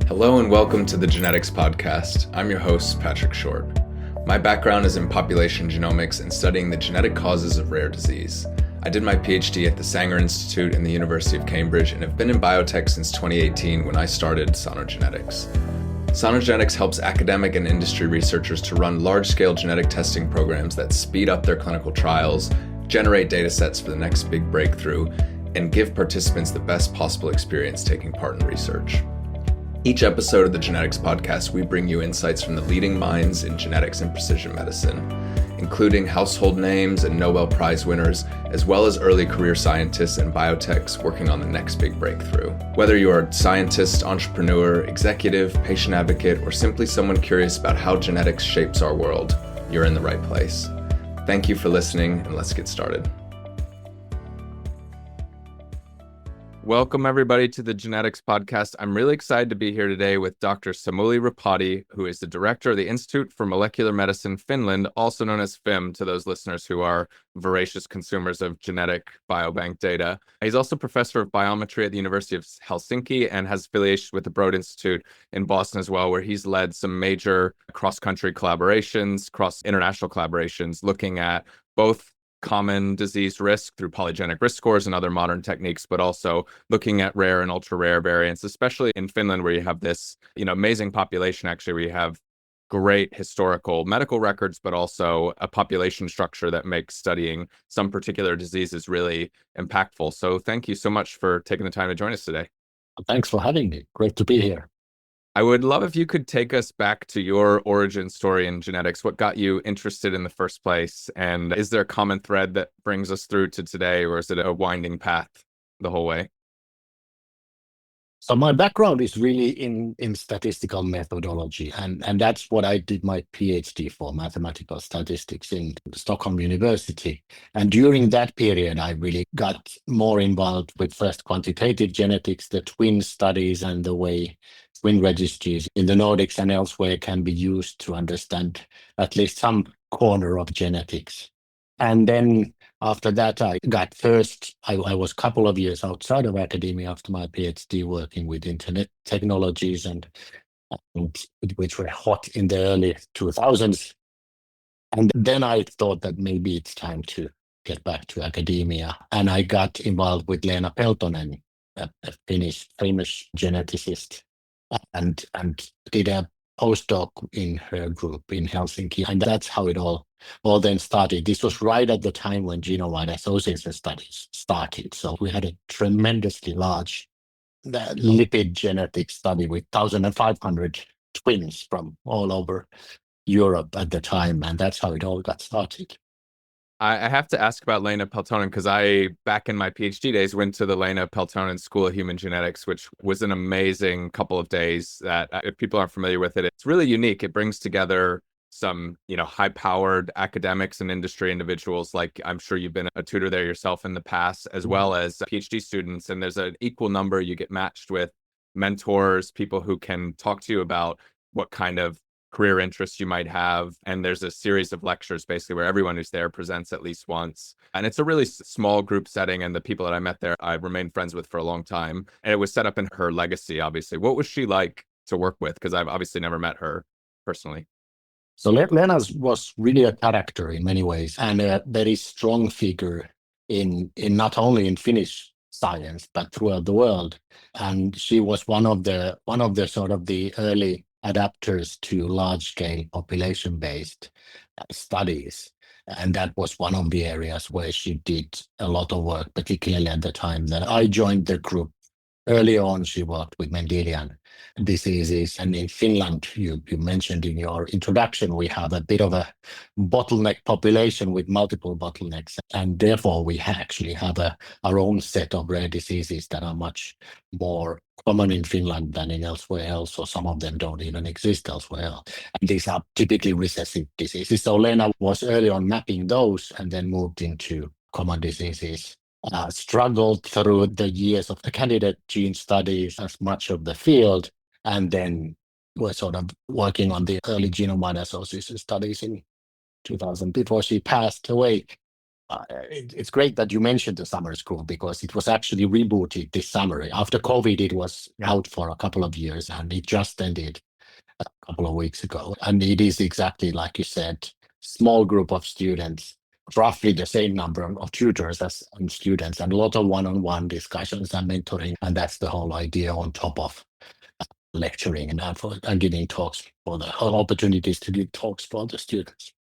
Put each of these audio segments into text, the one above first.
Hello and welcome to the Genetics Podcast. I'm your host, Patrick Short. My background is in population genomics and studying the genetic causes of rare disease. I did my PhD at the Sanger Institute in the University of Cambridge and have been in biotech since 2018 when I started Sonogenetics. Sonogenetics helps academic and industry researchers to run large-scale genetic testing programs that speed up their clinical trials, generate data sets for the next big breakthrough, and give participants the best possible experience taking part in research. Each episode of the Genetics Podcast, we bring you insights from the leading minds in genetics and precision medicine, including household names and Nobel Prize winners, as well as early career scientists and biotechs working on the next big breakthrough. Whether you are a scientist, entrepreneur, executive, patient advocate, or simply someone curious about how genetics shapes our world, you're in the right place. Thank you for listening, and let's get started. Welcome, everybody, to the Genetics Podcast. I'm really excited to be here today with Dr. Samuli Ripatti, who is the director of the Institute for Molecular Medicine Finland, also known as FIMM, to those listeners who are voracious consumers of genetic biobank data. He's also professor of biometry at the University of Helsinki and has affiliation with the Broad Institute in Boston as well, where he's led some major cross-country collaborations, cross-international collaborations, looking at both common disease risk through polygenic risk scores and other modern techniques, but also looking at rare and ultra rare variants, especially in Finland, where you have this, amazing population, actually, where you have great historical medical records, but also a population structure that makes studying some particular diseases really impactful. So thank you so much for taking the time to join us today. Thanks for having me. Great to be here. I would love if you could take us back to your origin story in genetics. What got you interested in the first place? And is there a common thread that brings us through to today, or is it a winding path the whole way? So my background is really in statistical methodology, and that's what I did my PhD for, mathematical statistics in Stockholm University. And during that period, I really got more involved with first quantitative genetics, the twin studies, and the way twin registries in the Nordics and elsewhere can be used to understand at least some corner of genetics. And then after that, I was a couple of years outside of academia after my PhD working with internet technologies and which were hot in the early 2000s. And then I thought that maybe it's time to get back to academia. And I got involved with Leena Peltonen, a Finnish famous geneticist, and did a postdoc in her group in Helsinki. And that's how it all then started. This was right at the time when genome-wide association studies started. So we had a tremendously large lipid genetic study with 1,500 twins from all over Europe at the time. And that's how it all got started. I have to ask about Leena Peltonen because I, back in my PhD days, went to the Leena Peltonen School of Human Genetics, which was an amazing couple of days that, if people aren't familiar with it, it's really unique. It brings together some, high-powered academics and industry individuals, like I'm sure you've been a tutor there yourself in the past, as well as PhD students. And there's an equal number. You get matched with mentors, people who can talk to you about what kind of career interests you might have. And there's a series of lectures basically where everyone who's there presents at least once. And it's a really small group setting. And the people that I met there, I remained friends with for a long time. And it was set up in her legacy, obviously. What was she like to work with? Because I've obviously never met her personally. So Leena was really a character in many ways, and a very strong figure in not only in Finnish science, but throughout the world. And she was one of the sort of the early adapters to large-scale population-based studies. And that was one of the areas where she did a lot of work, particularly at the time that I joined the group. Early on, she worked with Mendelian diseases. And in Finland, you mentioned in your introduction, we have a bit of a bottleneck population with multiple bottlenecks. And therefore, we actually have our own set of rare diseases that are much more common in Finland than in elsewhere else, or some of them don't even exist elsewhere else. And these are typically recessive diseases. So Leena was early on mapping those and then moved into common diseases. Struggled through the years of the candidate gene studies as much of the field, and then was sort of working on the early genome-wide association studies in 2000 before she passed away. It's great that you mentioned the summer school because it was actually rebooted this summer. After COVID, it was out for a couple of years and it just ended a couple of weeks ago. And it is exactly like you said, small group of students, roughly the same number of tutors as students, and a lot of one-on-one discussions and mentoring. And that's the whole idea on top of lecturing and giving talks for the opportunities to give talks for the students.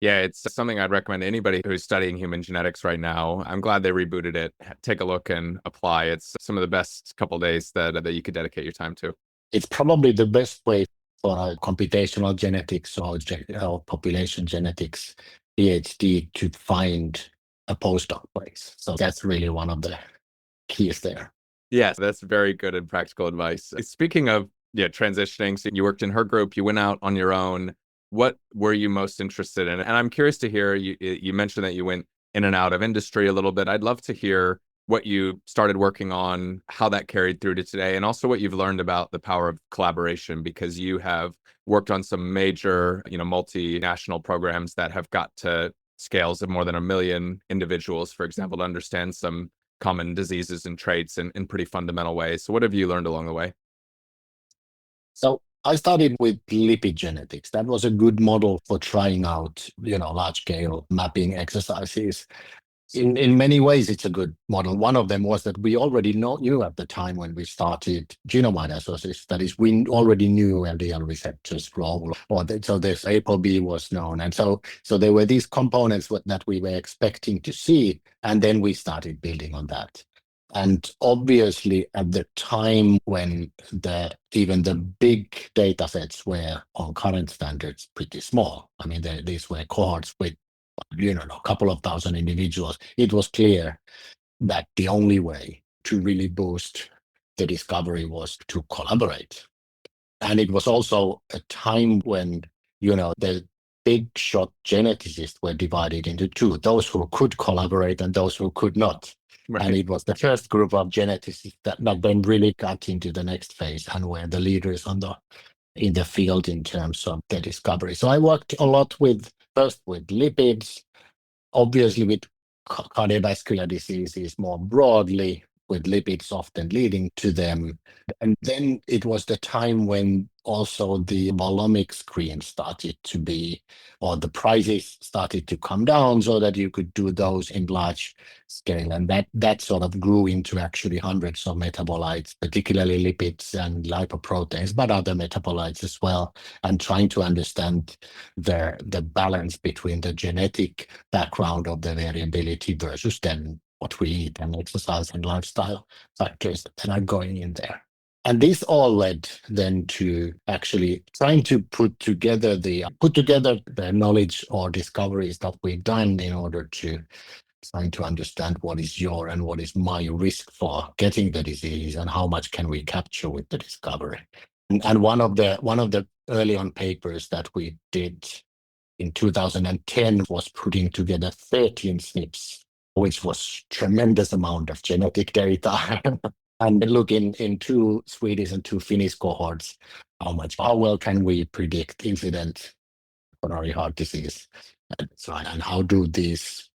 Yeah, it's something I'd recommend to anybody who's studying human genetics right now. I'm glad they rebooted it. Take a look and apply. It's some of the best couple of days that you could dedicate your time to. It's probably the best way for a computational genetics or population genetics PhD to find a postdoc place. So that's really one of the keys there. Yes, that's very good and practical advice. Speaking of transitioning, so you worked in her group, you went out on your own. What were you most interested in? And I'm curious to hear, you mentioned that you went in and out of industry a little bit. I'd love to hear what you started working on, how that carried through to today, and also what you've learned about the power of collaboration, because you have worked on some major, multinational programs that have got to scales of more than 1 million individuals, for example, to understand some common diseases and traits in pretty fundamental ways. So what have you learned along the way? So I started with lipid genetics. That was a good model for trying out, large scale mapping exercises. In many ways, it's a good model. One of them was that we already knew at the time when we started genome-wide association studies, we already knew LDL receptors role, so this ApoB was known. And so there were these components that we were expecting to see, and then we started building on that. And obviously, at the time when even the big data sets were on current standards pretty small, I mean, these were cohorts with a couple of thousand individuals, it was clear that the only way to really boost the discovery was to collaborate. And it was also a time when, the big shot geneticists were divided into two, those who could collaborate and those who could not. Right. And it was the first group of geneticists that then really got into the next phase and were the leaders in the field in terms of the discovery. So I worked a lot first with lipids, obviously with cardiovascular diseases more broadly, with lipids often leading to them. And then it was the time when also the volumic screen started to be, or the prices started to come down so that you could do those in large scale. And that sort of grew into actually hundreds of metabolites, particularly lipids and lipoproteins, but other metabolites as well, and trying to understand the balance between the genetic background of the variability versus then what we eat and exercise and lifestyle factors that are going in there. And this all led then to actually trying to put together the knowledge or discoveries that we've done in order to trying to understand what is your and what is my risk for getting the disease and how much can we capture with the discovery. And one of the early on papers that we did in 2010 was putting together 13 SNPs, which was tremendous amount of genetic data. And look in 2 Swedish and 2 Finnish cohorts, how well can we predict incident coronary heart disease? And how do these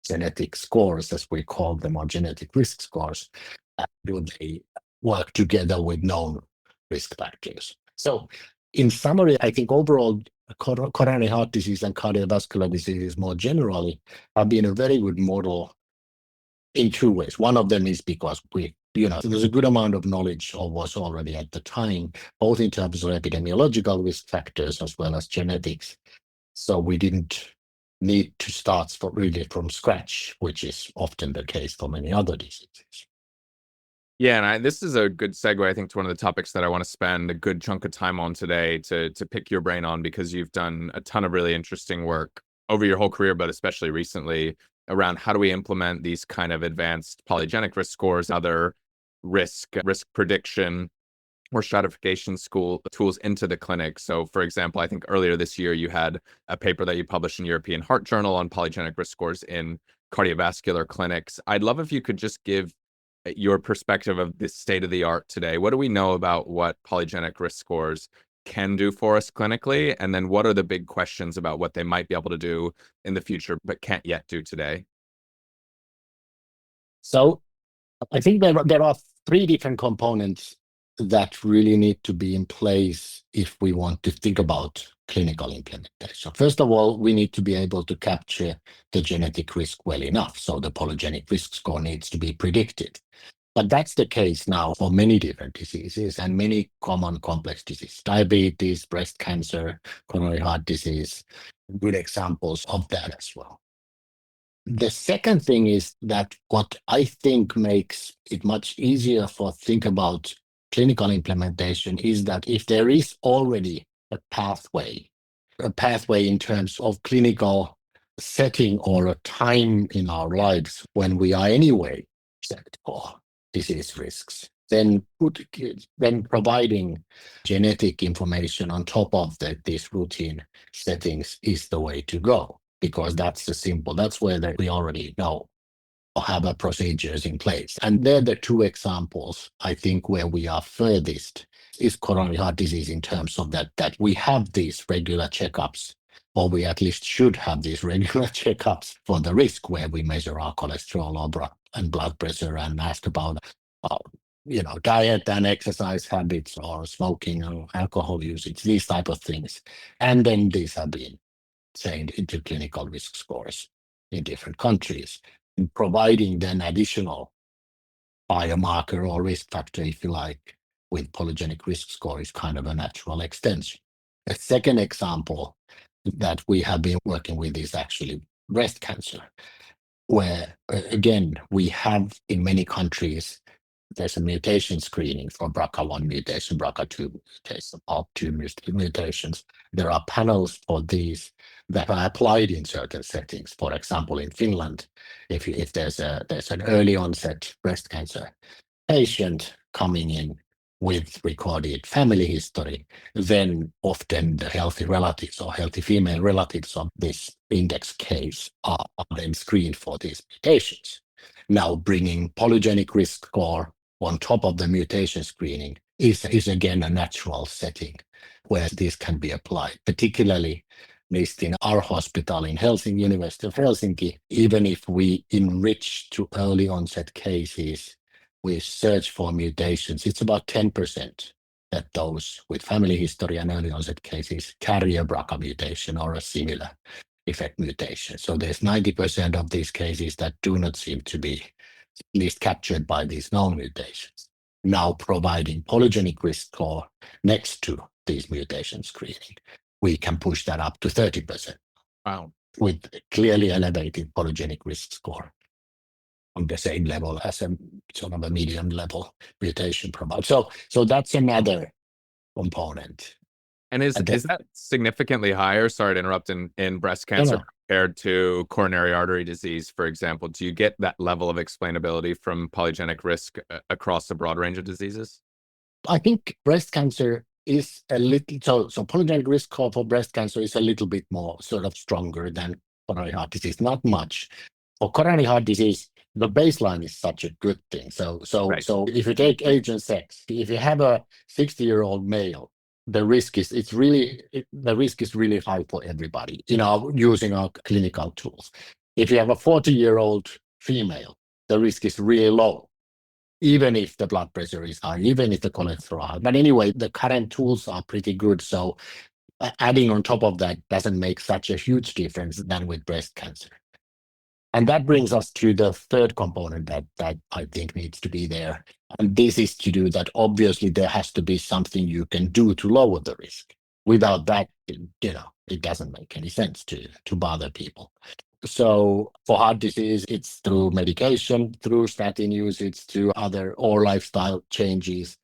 genetic scores, as we call them, or genetic risk scores, do they work together with known risk factors? So in summary, I think overall, coronary heart disease and cardiovascular diseases more generally have been a very good model in 2 ways. One of them is because there's a good amount of knowledge or was already at the time, both in terms of epidemiological risk factors as well as genetics. So we didn't need to start from scratch, which is often the case for many other diseases. Yeah, and this is a good segue, I think, to one of the topics that I want to spend a good chunk of time on today to pick your brain on, because you've done a ton of really interesting work over your whole career, but especially recently, around how do we implement these kind of advanced polygenic risk scores, other risk prediction or stratification tools into the clinic. So for example, I think earlier this year you had a paper that you published in European Heart Journal on polygenic risk scores in cardiovascular clinics. I'd love if you could just give your perspective of the state of the art today. What do we know about what polygenic risk scores can do for us clinically? And then what are the big questions about what they might be able to do in the future, but can't yet do today? So I think there are three different components that really need to be in place if we want to think about clinical implementation. First of all, we need to be able to capture the genetic risk well enough. So the polygenic risk score needs to be predicted. But that's the case now for many different diseases and many common complex diseases, diabetes, breast cancer, coronary heart disease, good examples of that as well. The second thing is that what I think makes it much easier for think about clinical implementation is that if there is already a pathway in terms of clinical setting or a time in our lives when we are anyway checked for disease risks, then providing genetic information on top of these routine settings is the way to go, because that's where we already know or have our procedures in place. And they're the two examples, I think, where we are furthest is coronary heart disease in terms of that we have these regular checkups, or we at least should have these regular checkups for the risk where we measure our cholesterol and blood pressure and ask about diet and exercise habits or smoking or alcohol usage, these type of things. And then these have been changed into clinical risk scores in different countries, and providing then additional biomarker or risk factor, if you like, with polygenic risk score is kind of a natural extension. A second example that we have been working with is actually breast cancer, where again, we have in many countries, there's a mutation screening for BRCA1 mutation, BRCA2 mutation, ALK2 mutations. There are panels for these that are applied in certain settings. For example, in Finland, if there's an early onset breast cancer patient coming in with recorded family history, then often the healthy relatives or healthy female relatives of this index case are then screened for these mutations. Now, bringing polygenic risk score on top of the mutation screening is again a natural setting where this can be applied, particularly at least in our hospital in Helsinki, University of Helsinki. Even if we enrich to early onset cases, we search for mutations, it's about 10% that those with family history and early onset cases carry a BRCA mutation or a similar effect mutation. So there's 90% of these cases that do not seem to be at least captured by these known mutations. Now providing polygenic risk score next to these mutation screening, we can push that up to 30%. Wow. With clearly elevated polygenic risk score on the same level as a sort of a medium level mutation profile. So that's another component. And is that significantly higher? Sorry to interrupt. In breast cancer compared to coronary artery disease, for example, do you get that level of explainability from polygenic risk across a broad range of diseases? I think breast cancer is a little so polygenic risk score for breast cancer is a little bit more sort of stronger than coronary heart disease, not much. For coronary heart disease, the baseline is such a good thing. So if you take age and sex, if you have a 60-year-old male, the risk is really high for everybody, using our clinical tools. If you have a 40-year-old female, the risk is really low, even if the blood pressure is high, even if the cholesterol is high. But anyway, the current tools are pretty good. So adding on top of that doesn't make such a huge difference than with breast cancer. And that brings us to the third component that I think needs to be there. And this is to do that. Obviously, there has to be something you can do to lower the risk. Without that, it doesn't make any sense to bother people. So for heart disease, it's through medication, through statin usage, through other or lifestyle changes.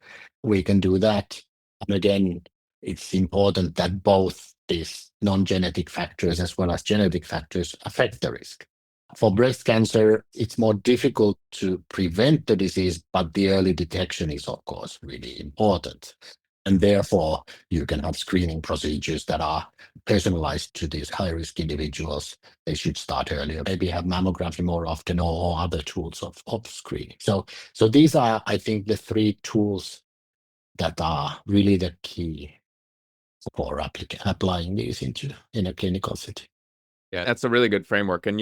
We can do that. And again, it's important that both these non-genetic factors as well as genetic factors affect the risk. For breast cancer, it's more difficult to prevent the disease, but the early detection is, of course, really important. And therefore, you can have screening procedures that are personalized to these high-risk individuals. They should start earlier, maybe have mammography more often or other tools of screening. So these are, I think, the three tools that are really the key for applying these in a clinical setting. Yeah, that's a really good framework. And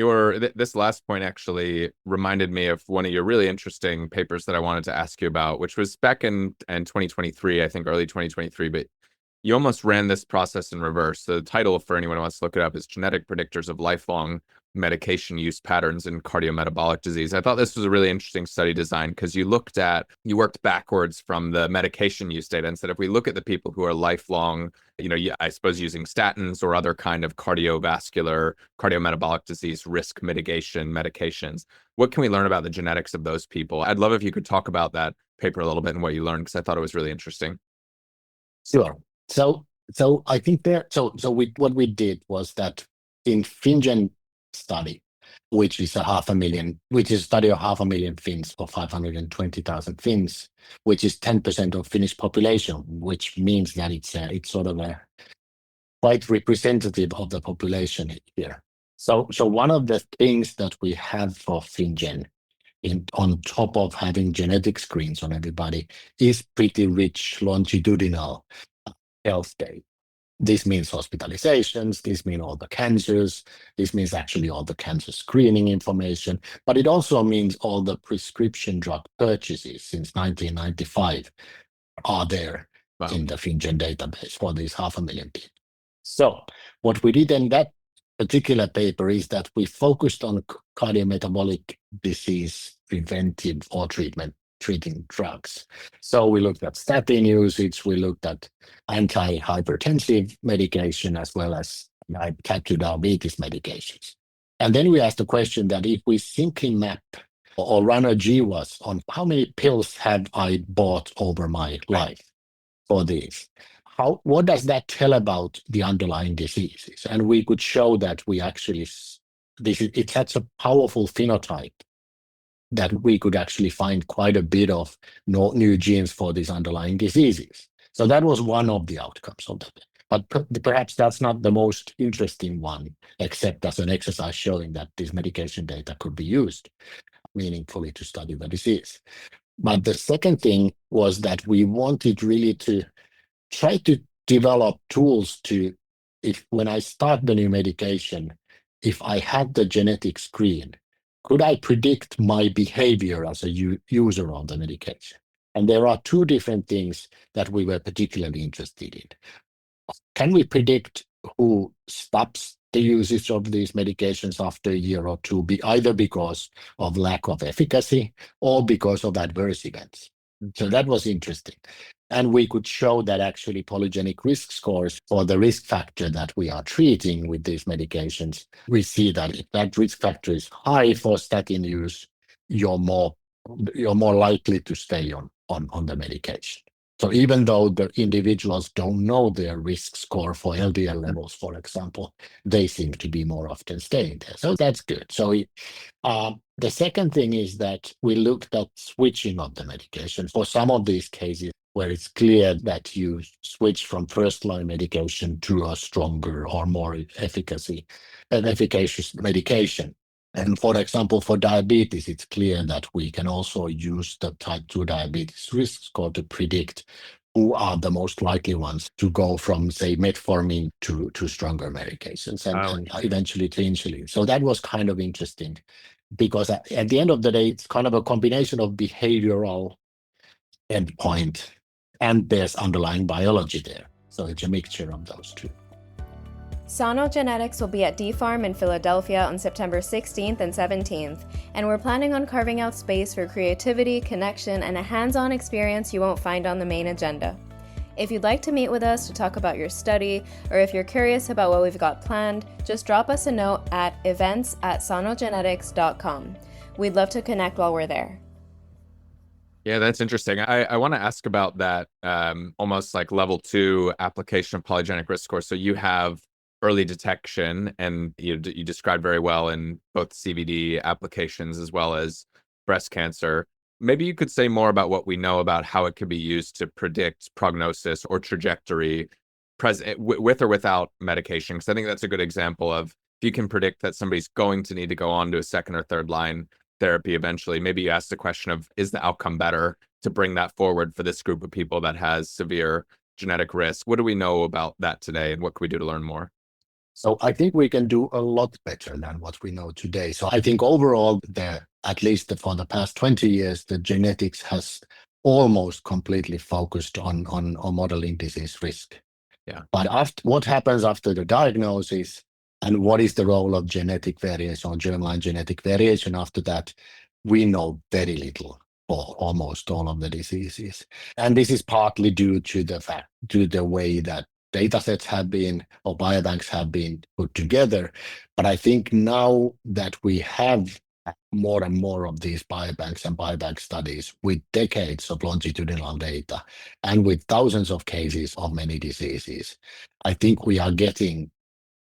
this last point actually reminded me of one of your really interesting papers that I wanted to ask you about, which was back in 2023, I think early 2023, but you almost ran this process in reverse. The title, for anyone who wants to look it up, is Genetic Predictors of Lifelong Medication Use Patterns in Cardiometabolic Disease. I thought this was a really interesting study design because you worked backwards from the medication use data and said, if we look at the people who are lifelong, I suppose using statins or other kind of cardiovascular, cardiometabolic disease risk mitigation medications, what can we learn about the genetics of those people? I'd love if you could talk about that paper a little bit and what you learned, because I thought it was really interesting. Sure. So I think what we did was that in FinnGen study, which is a study of 500,000 Finns or 520,000 Finns, which is 10% of Finnish population, which means that it's sort of a quite representative of the population here. So one of the things that we have for FinnGen on top of having genetic screens on everybody is pretty rich longitudinal health data. This means hospitalizations, this means all the cancers, this means actually all the cancer screening information, but it also means all the prescription drug purchases since 1995 are there. Wow. In the FinnGen database for these 500,000 people. So what we did in that particular paper is that we focused on cardiometabolic disease preventive or treating drugs. So we looked at statin usage, we looked at anti-hypertensive medication as well as type 2 diabetes medications. And then we asked the question that if we simply map or run a GWAS on how many pills have I bought over my life for these, what does that tell about the underlying diseases? And we could show that it had a powerful phenotype that we could actually find quite a bit of new genes for these underlying diseases. So that was one of the outcomes of that. But perhaps that's not the most interesting one, except as an exercise showing that this medication data could be used meaningfully to study the disease. But the second thing was that we wanted really to try to develop tools when I start the new medication, if I had the genetic screen, could I predict my behavior as a user of the medication? And there are two different things that we were particularly interested in. Can we predict who stops the usage of these medications after a year or two, either because of lack of efficacy or because of adverse events? So that was interesting. And we could show that actually polygenic risk scores for the risk factor that we are treating with these medications, we see that if that risk factor is high for statin use, you're more likely to stay on the medication. So even though the individuals don't know their risk score for LDL levels, for example, they seem to be more often staying there. So that's good. So the second thing is that we looked at switching of the medication for some of these cases where it's clear that you switch from first-line medication to a stronger or more efficacious medication. And for example, for diabetes, it's clear that we can also use the type 2 diabetes risk score to predict who are the most likely ones to go from, say, metformin to stronger medications and eventually to insulin. So that was kind of interesting because at the end of the day, it's kind of a combination of behavioral endpoint and there's underlying biology there. So it's a mixture of those two. Sano Genetics will be at DPharm in Philadelphia on September 16th and 17th, and we're planning on carving out space for creativity, connection, and a hands-on experience you won't find on the main agenda. If you'd like to meet with us to talk about your study, or if you're curious about what we've got planned, just drop us a note at events@sanogenetics.com. We'd love to connect while we're there. Yeah, that's interesting. I want to ask about that almost like level 2 application of polygenic risk score. So you have early detection, and you described very well in both CVD applications as well as breast cancer. Maybe you could say more about what we know about how it could be used to predict prognosis or trajectory with or without medication, because I think that's a good example of if you can predict that somebody's going to need to go on to a second or third line therapy eventually, maybe you ask the question of, is the outcome better to bring that forward for this group of people that has severe genetic risk? What do we know about that today, and what can we do to learn more? So I think we can do a lot better than what we know today. So I think overall, at least for the past 20 years, the genetics has almost completely focused on modeling disease risk. Yeah. But what happens after the diagnosis and what is the role of genetic variation or germline genetic variation after that, we know very little for almost all of the diseases. And this is partly due to the way that data sets have been, or biobanks have been put together. But I think now that we have more and more of these biobanks and biobank studies with decades of longitudinal data and with thousands of cases of many diseases, I think we are getting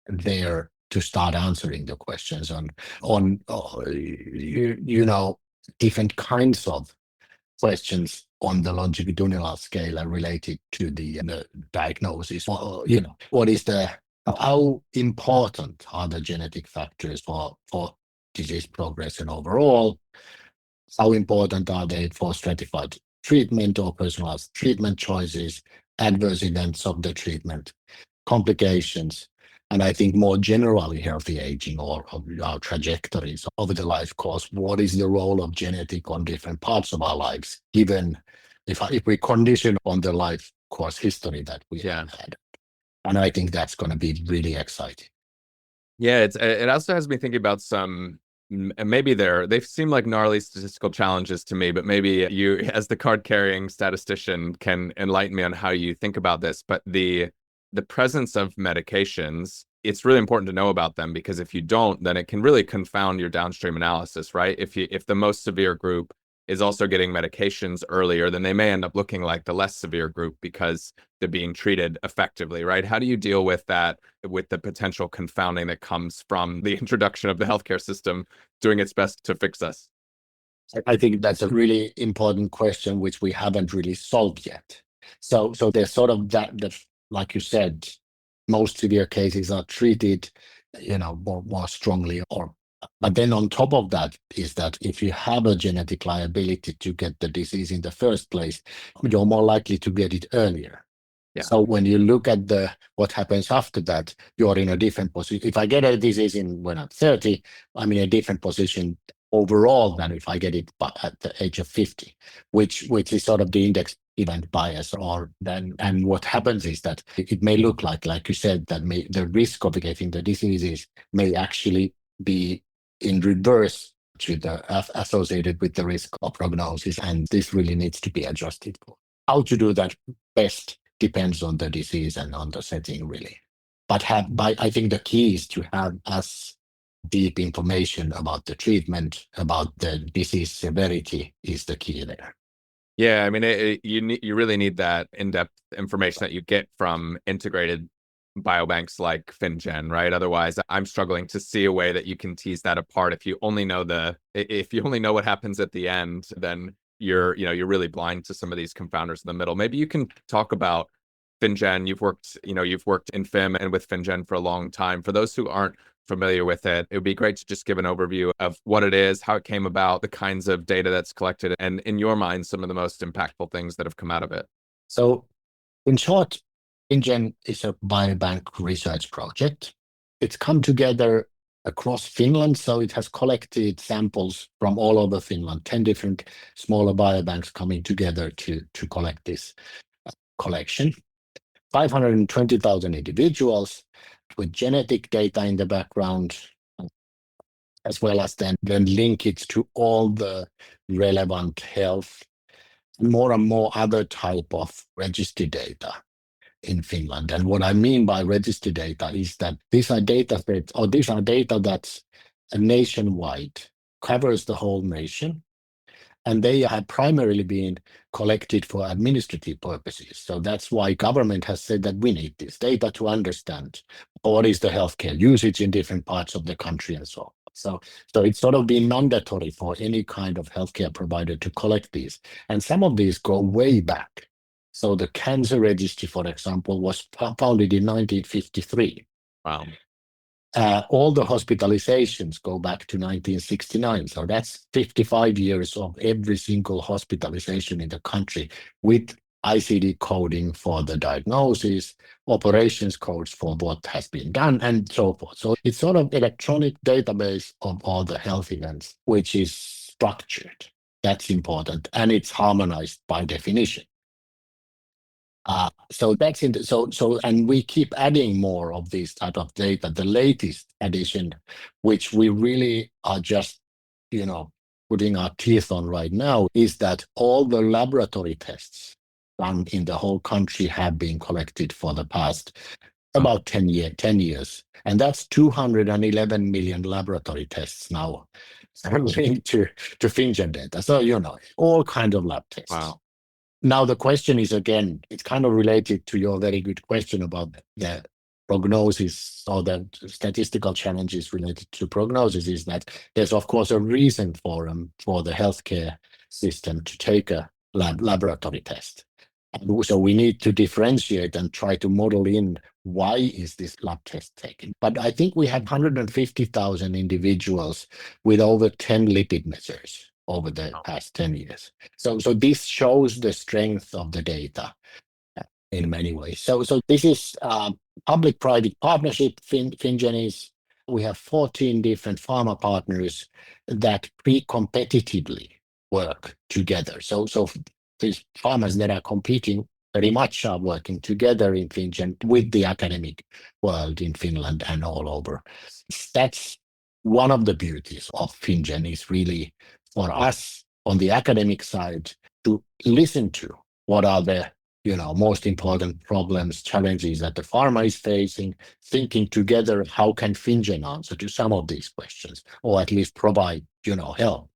there to start answering the questions on different kinds of questions on the longitudinal scale and related to the diagnosis. How important are the genetic factors for disease progression overall? How important are they for stratified treatment or personalized treatment choices, adverse events of the treatment, complications, and I think more generally healthy aging or our trajectories over the life course? What is the role of genetic on different parts of our lives, given if we condition on the life course history that we have had? And I think that's going to be really exciting. Yeah, it also has me thinking about some, maybe they seem like gnarly statistical challenges to me, but maybe you, as the card-carrying statistician, can enlighten me on how you think about this. But the presence of medications, it's really important to know about them, because if you don't, then it can really confound your downstream analysis, right? If the most severe group is also getting medications earlier, then they may end up looking like the less severe group because they're being treated effectively, right? How do you deal with that, with the potential confounding that comes from the introduction of the healthcare system doing its best to fix us? I think that's a really important question, which we haven't really solved yet. So there's sort of that like you said, most severe cases are treated, more strongly. But then on top of that is that if you have a genetic liability to get the disease in the first place, you're more likely to get it earlier. Yeah. So when you look at what happens after that, you're in a different position. If I get a disease when I'm 30, I'm in a different position overall than if I get it at the age of 50, which is sort of the index event bias. And what happens is that it may look like you said, that the risk of getting the diseases may actually be in reverse to the associated with the risk of prognosis, and this really needs to be adjusted for. How to do that best depends on the disease and on the setting, really. But I think the key is to have as deep information about the treatment, about the disease severity is the key there. Yeah, I mean, you really need that in-depth information that you get from integrated biobanks like FinnGen, right? Otherwise, I'm struggling to see a way that you can tease that apart. If you only know what happens at the end, then you're really blind to some of these confounders in the middle. Maybe you can talk about FinnGen. You've worked in FIMM and with FinnGen for a long time. For those who aren't familiar with it, it would be great to just give an overview of what it is, how it came about, the kinds of data that's collected, and in your mind, some of the most impactful things that have come out of it. So in short, FinnGen is a biobank research project. It's come together across Finland, so it has collected samples from all over Finland, 10 different smaller biobanks coming together to collect this collection. 520,000 individuals with genetic data in the background, as well as then link it to all the relevant health, more and more other type of registry data in Finland. And what I mean by registry data is that these are data sets, or these are data that's nationwide, covers the whole nation, and they have primarily been collected for administrative purposes. So that's why government has said that we need this data to understand what is the healthcare usage in different parts of the country and so on. So it's sort of been mandatory for any kind of healthcare provider to collect these. And some of these go way back. So the cancer registry, for example, was founded in 1953. Wow. All the hospitalizations go back to 1969. So that's 55 years of every single hospitalization in the country with ICD coding for the diagnosis, operations codes for what has been done, and so forth. So it's sort of electronic database of all the health events, which is structured. That's important, and it's harmonized by definition. So that's in and we keep adding more of these type of data. The latest addition, which we really are just, putting our teeth on right now, is that all the laboratory tests done in the whole country have been collected for the past about 10 years. And that's 211 million laboratory tests now linked to FinnGen data. So, all kinds of lab tests. Wow. Now, the question is, again, it's kind of related to your very good question about the prognosis or the statistical challenges related to prognosis, is that there's, of course, a reason for the healthcare system to take a laboratory test. And so we need to differentiate and try to model in why is this lab test taken. But I think we have 150,000 individuals with over 10 lipid measures over the past 10 years. So this shows the strength of the data in many ways. So this is public-private partnership. FinnGen is, we have 14 different pharma partners that pre-competitively work together. So these farmers that are competing very much are working together in FinnGen with the academic world in Finland and all over. That's one of the beauties of FinnGen, is really for us on the academic side to listen to what are the most important problems, challenges that the pharma is facing, thinking together how can FinnGen answer to some of these questions, or at least provide help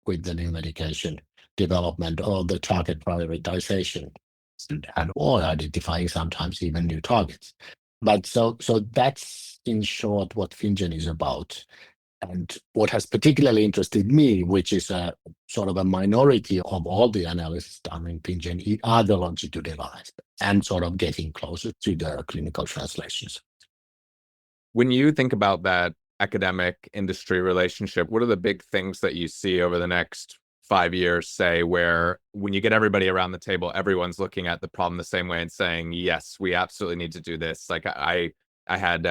with the new medication development or the target prioritization, and or identifying sometimes even new targets. But so that's in short what FinnGen is about. And what has particularly interested me, which is a sort of a minority of all the analysis done in FinnGen, are the longitudinal aspects and sort of getting closer to the clinical translations. When you think about that academic industry relationship, what are the big things that you see over the next 5 years, say, where when you get everybody around the table, everyone's looking at the problem the same way and saying, yes, we absolutely need to do this. Like I had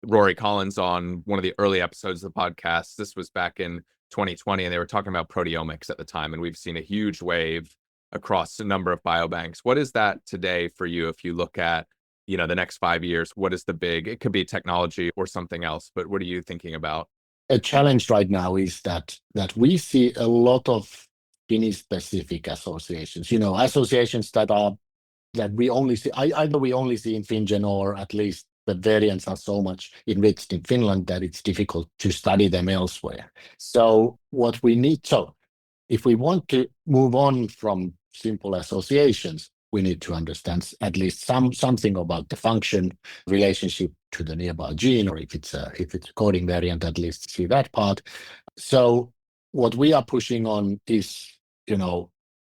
Rory Collins on one of the early episodes of the podcast. This was back in 2020, and they were talking about proteomics at the time. And we've seen a huge wave across a number of biobanks. What is that today for you? If you look at, the next 5 years, what is the big, it could be technology or something else, but what are you thinking about? A challenge right now is that we see a lot of Finnish-specific associations, associations that we only see, either we only see in FinnGen, or at least the variants are so much enriched in Finland that it's difficult to study them elsewhere. So what we need, if we want to move on from simple associations, we need to understand at least something about the function relationship to the nearby gene, or if it's a coding variant, at least see that part. So what we are pushing on is,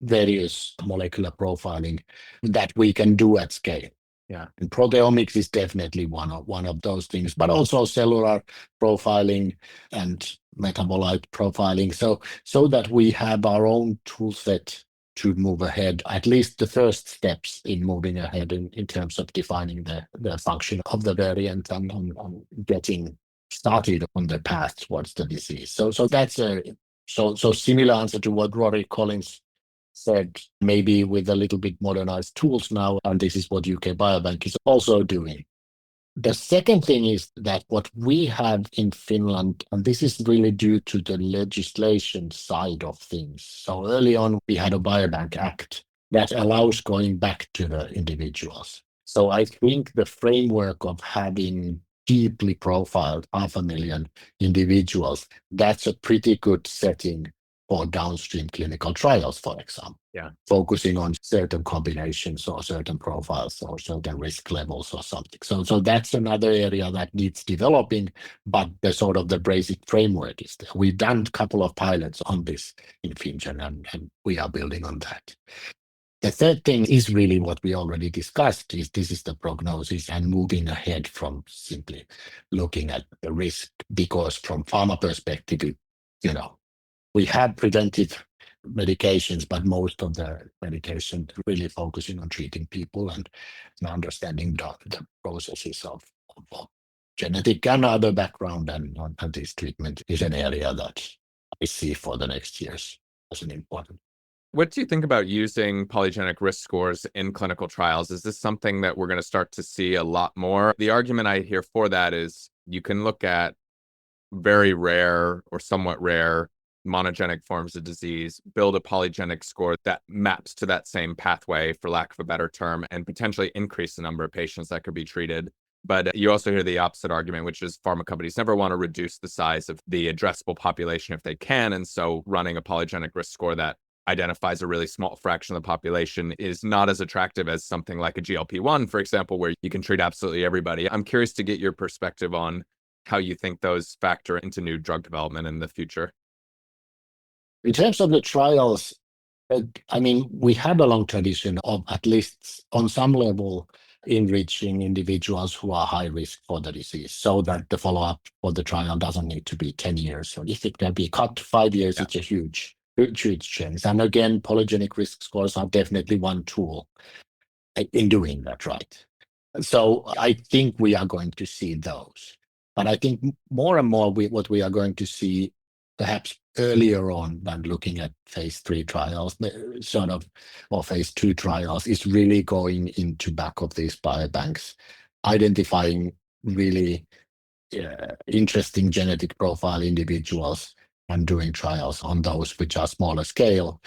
various molecular profiling that we can do at scale. Yeah, and proteomics is definitely one of those things, but also cellular profiling and metabolite profiling. So that we have our own tool set to move ahead, at least the first steps in moving ahead in terms of defining the function of the variant and getting started on the path towards the disease. So that's a similar answer to what Rory Collins said, maybe with a little bit modernized tools now, and this is what UK Biobank is also doing. The second thing is that what we have in Finland, and this is really due to the legislation side of things. So early on, we had a Biobank Act that allows going back to the individuals. So I think the framework of having deeply profiled 500,000 individuals, that's a pretty good setting for downstream clinical trials, for example. Yeah. Focusing on certain combinations or certain profiles or certain risk levels or something. So that's another area that needs developing, but the sort of the basic framework is there. We've done a couple of pilots on this in FinnGen, and we are building on that. The third thing is really what we already discussed, is this is the prognosis and moving ahead from simply looking at the risk, because from pharma perspective, we have preventive medications, but most of the medication really focusing on treating people and understanding the processes of genetic and other background, and this treatment is an area that I see for the next years as an important. What do you think about using polygenic risk scores in clinical trials? Is this something that we're going to start to see a lot more? The argument I hear for that is you can look at very rare or somewhat rare monogenic forms of disease, build a polygenic score that maps to that same pathway, for lack of a better term, and potentially increase the number of patients that could be treated. But you also hear the opposite argument, which is pharma companies never want to reduce the size of the addressable population if they can. And so running a polygenic risk score that identifies a really small fraction of the population is not as attractive as something like a GLP-1, for example, where you can treat absolutely everybody. I'm curious to get your perspective on how you think those factor into new drug development in the future. In terms of the trials, I mean, we have a long tradition of, at least on some level, enriching individuals who are high risk for the disease, so that the follow-up for the trial doesn't need to be 10 years. So if it can be cut to 5 years, it's a huge change. And again, polygenic risk scores are definitely one tool in doing that, right? So I think we are going to see those. But I think more and more what we are going to see perhaps earlier on than looking at phase 3 trials, or phase 2 trials, is really going into back of these biobanks, identifying really interesting genetic profile individuals and doing trials on those which are smaller scale.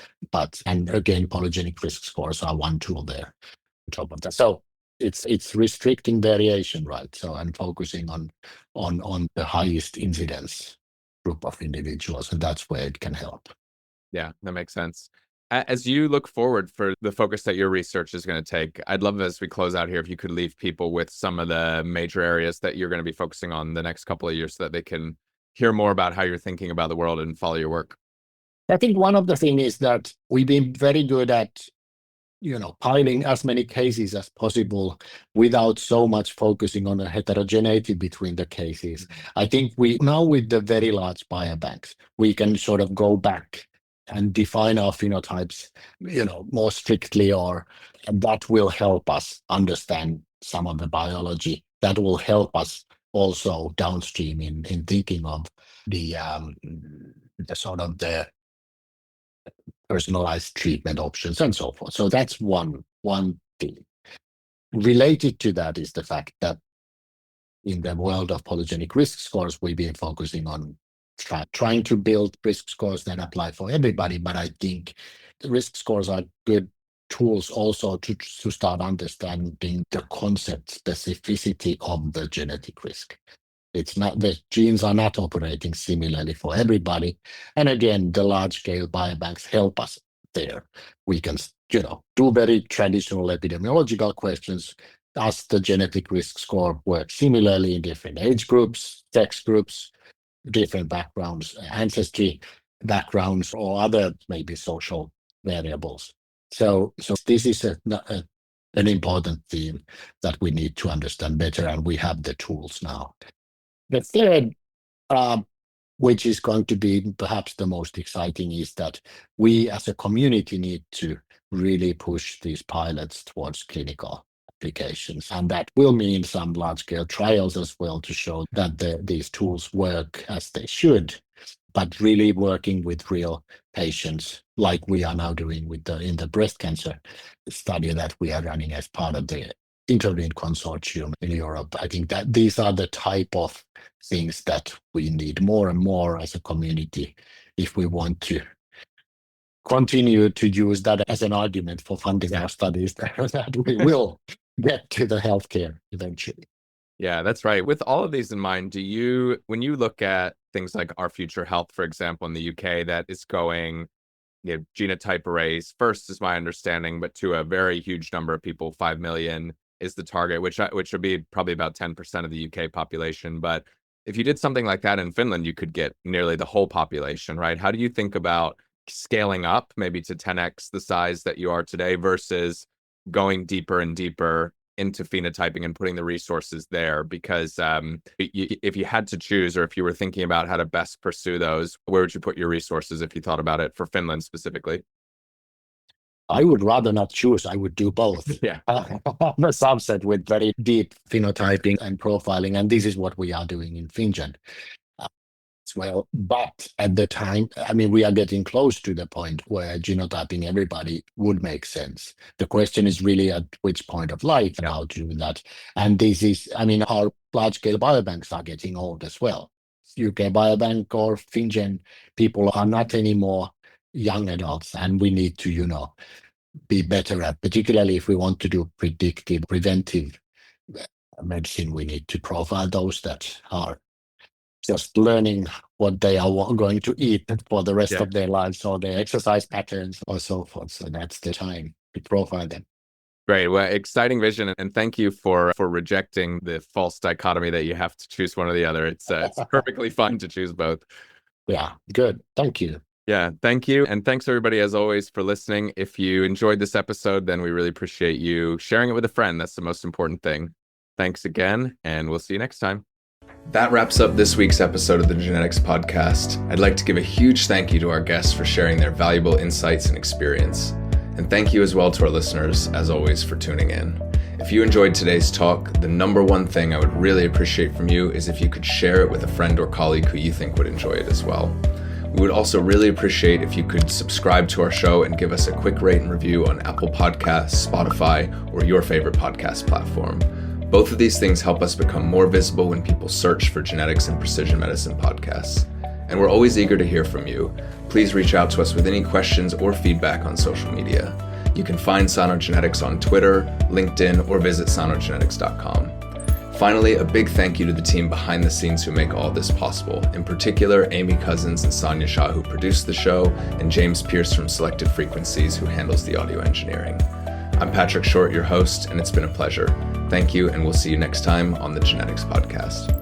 And again, polygenic risk scores are one tool there on top of that. So it's restricting variation, right? So and focusing on the highest incidence group of individuals, and that's where it can help. Yeah, that makes sense. As you look forward for the focus that your research is going to take, I'd love, as we close out here, if you could leave people with some of the major areas that you're going to be focusing on the next couple of years so that they can hear more about how you're thinking about the world and follow your work. I think one of the things is that we've been very good at piling as many cases as possible without so much focusing on the heterogeneity between the cases. I think we now, with the very large biobanks, we can sort of go back and define our phenotypes, more strictly, and that will help us understand some of the biology. That will help us also downstream in thinking of the sort of the personalized treatment options and so forth. So that's one thing. Related to that is the fact that in the world of polygenic risk scores, we've been focusing on trying to build risk scores that apply for everybody. But I think the risk scores are good tools also to start understanding the concept specificity of the genetic risk. It's not, the genes are not operating similarly for everybody. And again, the large scale biobanks help us there. We can, do very traditional epidemiological questions. Does the genetic risk score work similarly in different age groups, sex groups, different backgrounds, ancestry backgrounds, or other maybe social variables? So this is an important theme that we need to understand better, and we have the tools now. The third, which is going to be perhaps the most exciting, is that we as a community need to really push these pilots towards clinical applications. And that will mean some large-scale trials as well to show that these tools work as they should, but really working with real patients, like we are now doing in the breast cancer study that we are running as part of the Intervened Consortium in Europe. I think that these are the type of things that we need more and more as a community if we want to continue to use that as an argument for funding our studies, that we will get to the healthcare eventually. Yeah, that's right. With all of these in mind, when you look at things like Our Future Health, for example, in the UK, that is going genotype arrays first, is my understanding, but to a very huge number of people, 5 million is the target, which would be probably about 10% of the UK population. But if you did something like that in Finland, you could get nearly the whole population, right? How do you think about scaling up maybe to 10x the size that you are today versus going deeper and deeper into phenotyping and putting the resources there? Because if you had to choose, or if you were thinking about how to best pursue those, where would you put your resources if you thought about it for Finland specifically? I would rather not choose. I would do both. Yeah. I'm a subset with very deep phenotyping and profiling, and this is what we are doing in FinnGen as well. But at the time, I mean, we are getting close to the point where genotyping everybody would make sense. The question is really at which point of life and how to do that. And this is, I mean, our large-scale biobanks are getting old as well. UK Biobank or FinnGen people are not anymore young adults, and we need to, be better at, particularly if we want to do predictive, preventive medicine, we need to profile those that are just learning what they are going to eat for the rest of their lives, or their exercise patterns or so forth. So that's the time to profile them. Great. Well, exciting vision. And thank you for rejecting the false dichotomy that you have to choose one or the other. It's perfectly fine to choose both. Yeah, good. Thank you. Yeah, thank you. And thanks everybody, as always, for listening. If you enjoyed this episode, then we really appreciate you sharing it with a friend. That's the most important thing. Thanks again, and we'll see you next time. That wraps up this week's episode of the Genetics Podcast. I'd like to give a huge thank you to our guests for sharing their valuable insights and experience. And thank you as well to our listeners, as always, for tuning in. If you enjoyed today's talk, the number one thing I would really appreciate from you is if you could share it with a friend or colleague who you think would enjoy it as well. We would also really appreciate if you could subscribe to our show and give us a quick rate and review on Apple Podcasts, Spotify, or your favorite podcast platform. Both of these things help us become more visible when people search for genetics and precision medicine podcasts. And we're always eager to hear from you. Please reach out to us with any questions or feedback on social media. You can find Sanogenetics on Twitter, LinkedIn, or visit sanogenetics.com. Finally, a big thank you to the team behind the scenes who make all this possible. In particular, Amy Cousins and Sonia Shah, who produced the show, and James Pierce from Selected Frequencies, who handles the audio engineering. I'm Patrick Short, your host, and it's been a pleasure. Thank you, and we'll see you next time on the Genetics Podcast.